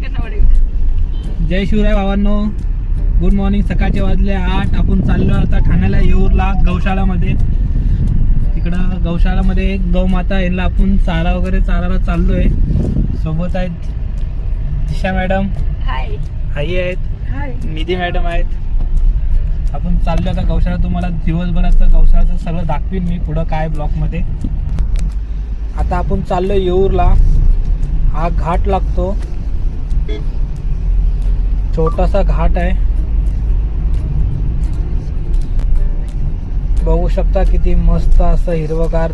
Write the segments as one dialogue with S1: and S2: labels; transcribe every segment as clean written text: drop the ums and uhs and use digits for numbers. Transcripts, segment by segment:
S1: जय शिवराय भावांनो, good morning. सकाळचे वाजले 8. आपण चाललो आता ठाण्याला येऊरला गौशालामध्ये. तिकडं गौशालामध्ये गौमाता यांना आपण चारा वगैरे चारायला चाललोय. सोबत आहेत दिशा मॅडम,
S2: हाय,
S1: आई आहेत,
S2: हाय,
S1: निधी मॅडम आहेत. आपण चाललो आता गौशाला. तुम्हाला दिवसभराचं गौशालाचं सगळं दाखवीन मी पुढं काय ब्लॉकमध्ये. आता आपण चाललो येऊरला. हा घाट लागतो, छोटासा घाट आहे. बघू शकता किती मस्त असं हिरवगार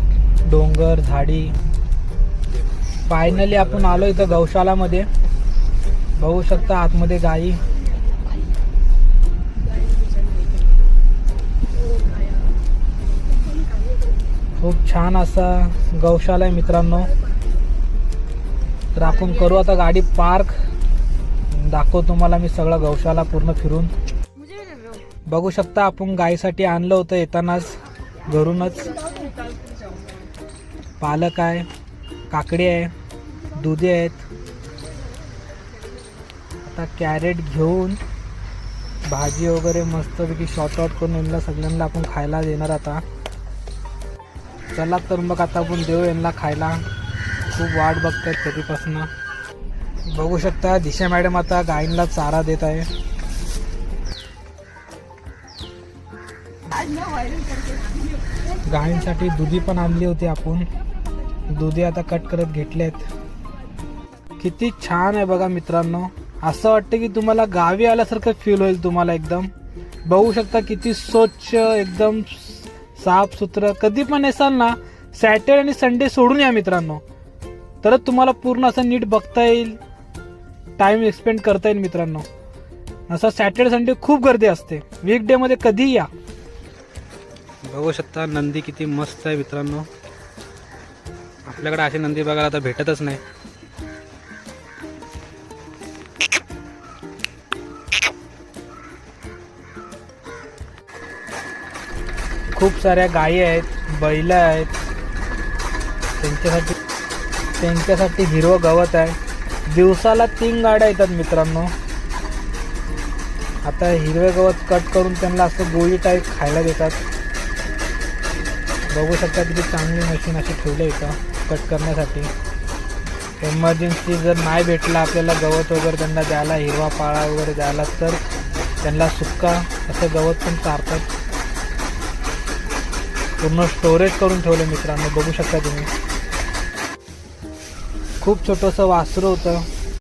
S1: डोंगर झाडी. फायनली आपण आलो इथं गौशालामध्ये. बघू शकता आतमध्ये गाई. खूप छान असा गौशाला आहे मित्रांनो. तर आपण करू आता गाडी पार्क. दाखवतो तुम्हाला मी सगळा गौशाला पूर्ण फिरून. बघू शकता आपण गायीसाठी आणलं होतं येतानाच घरूनच. पालक आहे, काकडी आहे, दुधी आहेत. आता कॅरेट घेऊन भाजी वगैरे मस्तपैकी शॉर्ट आउट करून यांना सगळ्यांना आपण खायला देणार आता. चला तर मग आता आपण देऊ यांना खायला. खूप वाट बघतात कधीपासून. बघू शकता दिशा मॅडम आता गायींना चारा देत आहे. गायींसाठी दुधी पण आणली होती आपण. दुधी आता कट करत घेतलेत. किती छान आहे बघा मित्रांनो. असं वाटतं की तुम्हाला गावी आल्यासारखं फील होईल तुम्हाला एकदम. बघू शकता किती स्वच्छ, एकदम साफ सुथरं. कधी पण येसाल ना, सॅटर्डे आणि संडे सोडून या मित्रांनो, तरच तुम्हाला पूर्ण असं नीट बघता येईल, टाइम एक्सपेंड करता येईल मित्रांनो. असं सॅटर्डे संडे खूप गर्दी असते. वीकडे मध्ये कधीही या. बघू शकता नंदी किती मस्त आहे मित्रांनो. आपल्याकडे असे नंदी बघायला आता भेटतच नाही. खूप साऱ्या गायी आहेत, बैल आहेत. त्यांच्यासाठी हिरवं गवत आहे. दिवसाला 3 गाड्या येतात मित्रांनो. आता हिरवे गवत कट करून त्यांना असं गोळी टाईप खायला देतात. बघू शकता किती चांगली मशीन अशी ठेवली इथं कट करण्यासाठी. एमर्जन्सी जर नाही भेटला आपल्याला गवत वगैरे त्यांना द्यायला, हिरवा पाळा वगैरे द्यायला, तर त्यांना सुक्का असं गवत पण चारतात. पूर्ण स्टोरेज करून ठेवलं मित्रांनो. बघू शकता तुम्ही. खूप छोटंसं वासरू होतं.